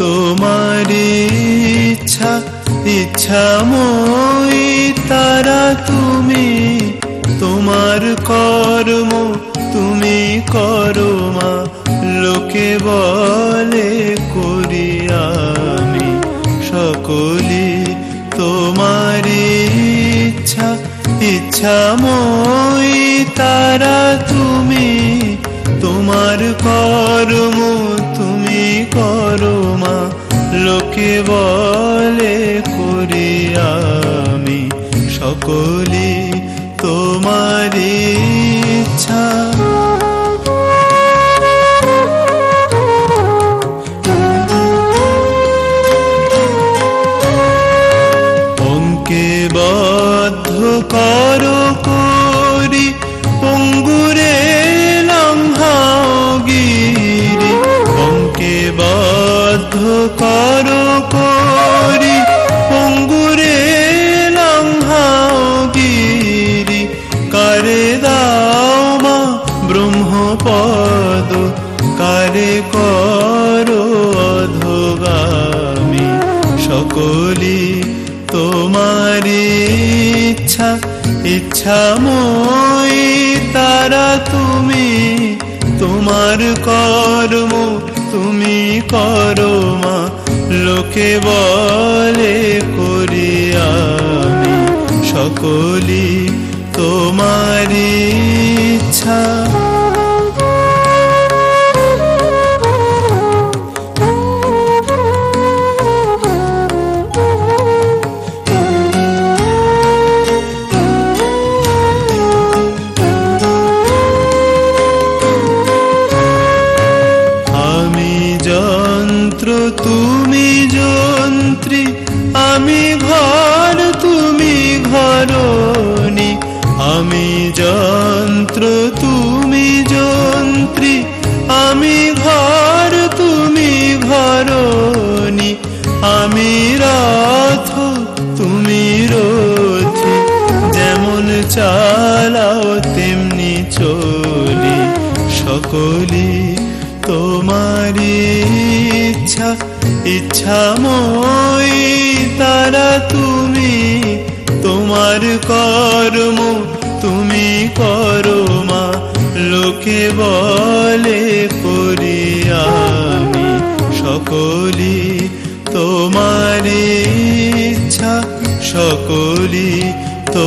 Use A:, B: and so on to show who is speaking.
A: তোমার ইচ্ছা ইচ্ছাময়ী তারা তুমি, তোমার কর্ম তুমি করো মা, লোকে বলে করি আমি সকলি তোমার ইচ্ছা ইচ্ছাময়ী তারা তুমি, তোমার কর্ম তুমি করো মা, লোকে বলে করি আমি সকলি তোমার ইচ্ছা। অঙ্কে বদ্ধ করো করি পঙ্গুরে লঙ্ঘাও গিরি, অঙ্কে বদ্ধ করো করি পঙ্গুরে লঙ্ঘাও গিরি, কারে দাও মা ব্রহ্মপদ, কারে করো অধোগামী সকলি তোমার ইচ্ছা ইচ্ছাময়ী তারা তুমি, তোমার কর্ম তুমি করো মা, লোকে বলে করি আমি সকলি তোমার ইচ্ছা। তুমি যন্ত্রী আমি ঘর তুমি ঘরণী, আমি যন্ত্র তুমি যন্ত্রী আমি ঘর তুমি ঘরণী, আমি রথ তুমি রথী, যেমন চালাও তেমনি চলি সকলি তোমার ইচ্ছা ইচ্ছাময়ী তারা তুমি, তোমার কর্ম তুমি করো মা, লোকে বলে করি আমি সকলি তোমার ইচ্ছা সকলি তো